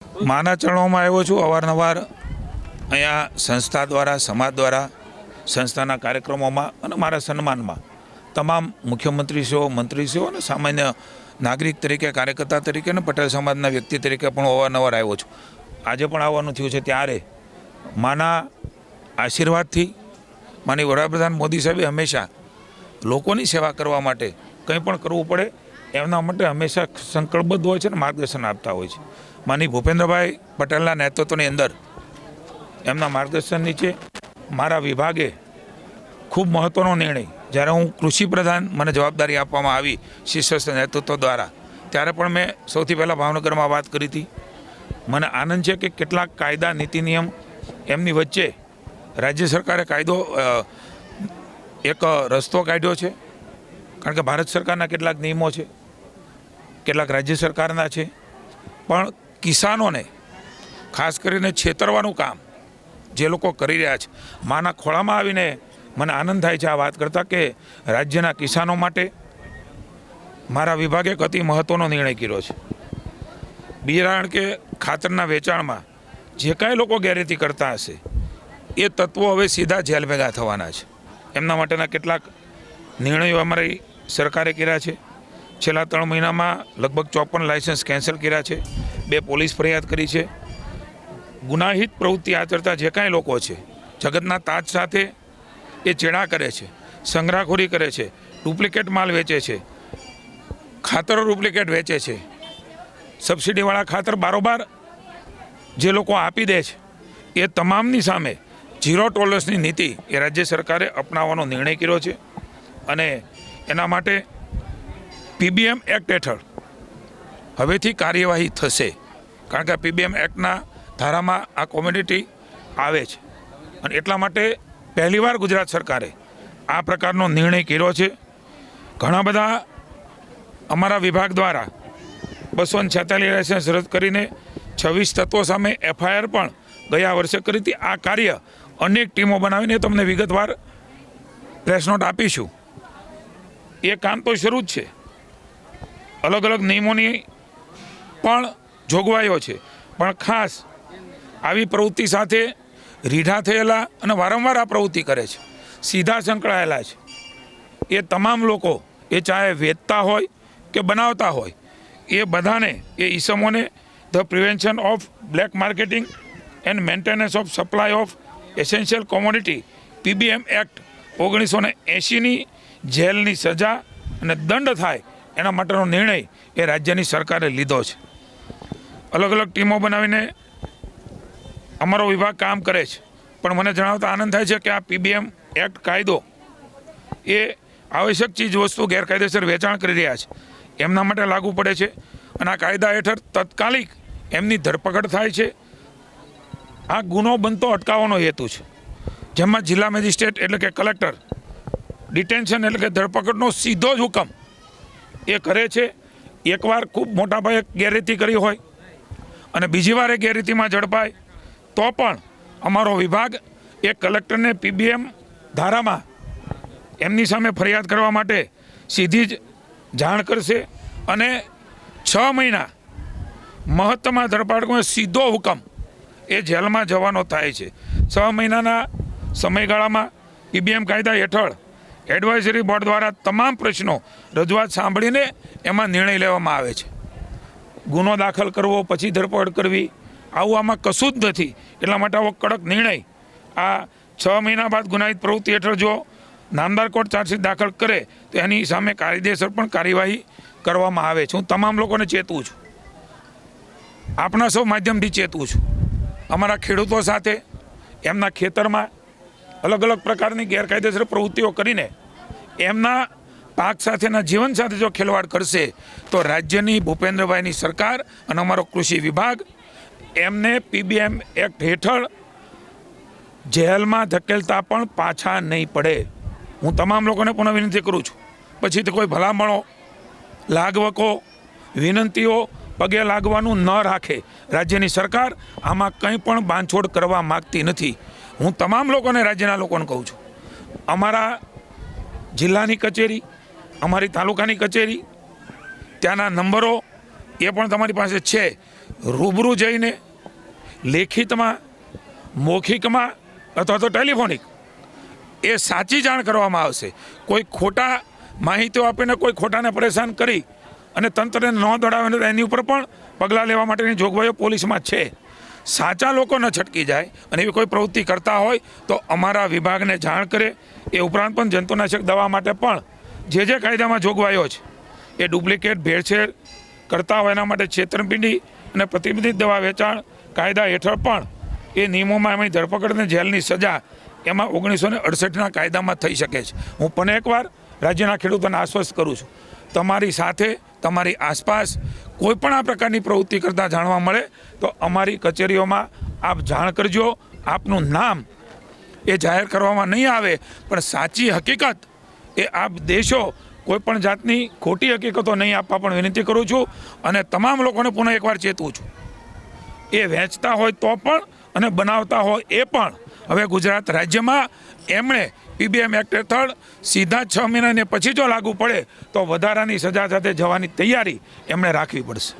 માના ચરણોમાં આવ્યો છું અવારનવાર અહીંયા સંસ્થા દ્વારા સમાજ દ્વારા સંસ્થાના કાર્યક્રમોમાં અને મારા સન્માનમાં તમામ મુખ્યમંત્રીશ્રીઓ મંત્રીશ્રીઓ અને સામાન્ય નાગરિક તરીકે કાર્યકર્તા તરીકે અને પટેલ સમાજના વ્યક્તિ તરીકે પણ અવારનવાર આવ્યો છું. આજે પણ આવવાનું થયું છે. ત્યારે માના આશીર્વાદથી માની વડાપ્રધાન મોદી સાહેબે હંમેશા લોકોની સેવા કરવા માટે કંઈ પણ કરવું પડે એમના માટે હંમેશા સંકલ્પબદ્ધ હોય છે અને માર્ગદર્શન આપતા હોય છે. માની ભૂપેન્દ્રભાઈ પટેલના નેતૃત્વની અંદર એમના માર્ગદર્શન નીચે મારા વિભાગે ખૂબ મહત્ત્વનો નિર્ણય જ્યારે હું કૃષિ પ્રધાન મને જવાબદારી આપવામાં આવી શીર્ષસ્થ નેતૃત્વ દ્વારા ત્યારે પણ મેં સૌથી પહેલાં ભાવનગરમાં વાત કરી હતી. મને આનંદ છે કે કેટલાક કાયદા નીતિ નિયમ એમની વચ્ચે રાજ્ય સરકારે કાયદો એક રસ્તો કાઢ્યો છે. કારણ કે ભારત સરકારના કેટલાક નિયમો છે, કેટલાક રાજ્ય સરકારના છે, પણ કિસાનોને ખાસ કરીને છેતરવાનું કામ જે લોકો કરી રહ્યા છે માના ખોળામાં આવીને મને આનંદ થાય છે આ વાત કરતાં કે રાજ્યના કિસાનો માટે મારા વિભાગે એક અતિ મહત્ત્વનો નિર્ણય કર્યો છે. બિયારણ કે ખાતરના વેચાણમાં જે કાંઈ લોકો ગેરરીતિ કરતા હશે એ તત્વો હવે સીધા જેલ ભેગા થવાના છે. એમના માટેના કેટલાક નિર્ણયો અમારી સરકારે કર્યા છે. છેલ્લા 3 મહિનામાં લગભગ 54 લાયસન્સ કેન્સલ કર્યા છે. 2 પોલીસ ફરિયાદ કરી છે. ગુનાહિત પ્રવૃત્તિ આચરતા જે કાંઈ લોકો છે જગતના તાજ સાથે એ ચેડા કરે છે, સંગ્રહખોરી કરે છે, ડુપ્લિકેટ માલ વેચે છે, ખાતરો ડુપ્લિકેટ વેચે છે, સબસિડીવાળા ખાતર બારોબાર જે લોકો આપી દે છે એ તમામની સામે ઝીરો ટોલરન્સની નીતિ એ રાજ્ય સરકારે અપનાવવાનો નિર્ણય કર્યો છે. અને એના માટે પીબીએમ એક્ટ હેઠળ હવેથી કાર્યવાહી થશે. કારણ કે પીબીએમ એક્ટના ધારામાં આ કોમોડિટી આવે છે અને એટલા માટે પહેલીવાર ગુજરાત સરકારે આ પ્રકારનો નિર્ણય કર્યો છે. ઘણા બધા અમારા વિભાગ દ્વારા 246 લાયસન્સ રદ કરીને 26 તત્વો સામે એફઆઈઆર પણ ગયા વર્ષે કરી હતી. આ કાર્ય અનેક ટીમો બનાવીને તમને વિગતવાર પ્રેસ નોટ આપીશું. એ કામ તો શરૂ જ છે. અલગ અલગ નિયમોની પણ જોગવાઈઓ છે, પણ ખાસ આવી પ્રવૃત્તિ સાથે રીઢા થયેલા અને વારંવાર આ પ્રવૃત્તિ કરે છે, સીધા સંકળાયેલા છે એ તમામ લોકો, એ ચાહે વેચતા હોય કે બનાવતા હોય, એ બધાને એ ઈસમોને the prevention of black marketing and maintenance of supply of essential commodity PBM act 1980ની જેલની સજા અને દંડ થાય એના માટેનો નિર્ણય એ રાજ્યની સરકારે લીધો છે. અલગ અલગ ટીમો બનાવીને અમારો વિભાગ કામ કરે છે. પણ મને જણાવતા આનંદ થાય છે કે આ પીબીએમ એક્ટ કાયદો એ આવશ્યક ચીજ વસ્તુ ગેરકાયદેસર વેચાણ કરી રહ્યા છે એમના માટે લાગુ પડે છે અને આ કાયદા હેઠળ તાત્કાલિક એમની ધરપકડ થાય છે. આ ગુનો બનતો અટકાવવાનો હેતુ છે, જેમાં જિલ્લા મેજિસ્ટ્રેટ એટલે કે કલેક્ટર ડિટેન્શન એટલે કે ધરપકડનો સીધો જ હુકમ એ કરે છે. એકવાર ખૂબ મોટા પાયે ગેરરીતિ કરી હોય અને બીજી વાર એ ગેરરીતિમાં ઝડપાય તો પણ અમારો વિભાગ એ કલેક્ટરને પીબીએમ ધારામાં એમની સામે ફરિયાદ કરવા માટે સીધી જ જાણ કરશે અને 6 મહિના મહત્તમ ધરપકડનો સીધો હુકમ એ જેલમાં જવાનો થાય છે. 6 મહિનાના સમયગાળામાં પીબીએમ કાયદા હેઠળ એડવાઇઝરી બોર્ડ દ્વારા તમામ પ્રશ્નો રજૂઆત સાંભળીને એમાં નિર્ણય લેવામાં આવે છે. ગુનો દાખલ કરવો પછી ધરપકડ કરવી આવું આમાં કશું જ નથી. એટલા માટે આવો કડક નિર્ણય આ 6 મહિના બાદ ગુનાહિત પ્રવૃત્તિ હેઠળ જો નામદાર કોર્ટ ચાર્જશીટ દાખલ કરે તો એની સામે કાયદેસર પણ કાર્યવાહી કરવામાં આવે છે. હું તમામ લોકોને ચેતવું છું, આપના સૌ માધ્યમથી ચેતવું છું. અમારા ખેડૂતો સાથે એમના ખેતરમાં અલગ અલગ પ્રકારની ગેરકાયદેસર પ્રવૃત્તિઓ કરીને એમના પાક સાથેના જીવન સાથે જો ખેલવાડ કરશે તો રાજ્યની ભૂપેન્દ્રભાઈની સરકાર અને અમારો કૃષિ વિભાગ એમને પીબીએમ એક્ટ હેઠળ જેલમાં ધકેલતા પણ પાછા નહીં પડે. હું તમામ લોકોને પુનઃ વિનંતી કરું છું, પછીથી કોઈ ભલામણો, લાગવકો, વિનંતીઓ પગે લાગવાનું ન રાખે. રાજ્યની સરકાર આમાં કંઈ પણ બાંધછોડ કરવા માગતી નથી. હું તમામ લોકોને, રાજ્યના લોકોને કહું છું, અમારા જિલ્લાની કચેરી, અમારી તાલુકાની કચેરી, ત્યાંના નંબરો એ પણ તમારી પાસે છે. રૂબરૂ જઈને લેખિતમાં, મૌખિકમાં અથવા તો ટેલિફોનિક એ સાચી જાણ કરવામાં આવશે. કોઈ ખોટા માહિતીઓ આપીને કોઈ ખોટાને પરેશાન કરી અને તંત્રને ન દોડાવે એની ઉપર પણ પગલાં લેવા માટેની જોગવાઈઓ પોલીસમાં છે. સાચા લોકો ન છટકી જાય અને એવી કોઈ પ્રવૃત્તિ કરતા હોય તો અમારા વિભાગને જાણ કરે. એ ઉપરાંત પણ જંતુનાશક દવા માટે પણ જે કાયદામાં જોગવાઈઓ છે એ ડુપ્લિકેટ ભેળસેળ કરતા હોય એના માટે છેતરપિંડી અને પ્રતિબંધિત દવા વેચાણ કાયદા હેઠળ પણ એ નિયમોમાં એમની ધરપકડ અને જેલની સજા એમાં 1968ના કાયદામાં થઈ શકે છે. હું પણ એકવાર રાજ્યના ખેડૂતોને આશ્વસ્ત કરું છું, તમારી સાથે તમારી આસપાસ કોઈ પણ આ પ્રકારની પ્રવૃત્તિ કરતા જાણવા મળે તો અમારી કચેરીઓમાં આપ જાણ કરજો. આપનું નામ એ જાહેર કરવામાં નહીં આવે, પણ સાચી હકીકત એ આપ દેશો. કોઈ પણ જાતની ખોટી હકીકતો નહીં આપવા પણ વિનંતી કરું છું. અને તમામ લોકોને પુનઃ એકવાર ચેતવું છું, એ વેચતા હોય તો પણ અને બનાવતા હોય એ પણ હવે ગુજરાત રાજ્યમાં એમણે PBM એક્ટ હેઠળ સીધા 6 મહિનાને પછી જો લાગુ પડે તો વધારાની સજા સાથે જવાની તૈયારી એમણે રાખવી પડશે.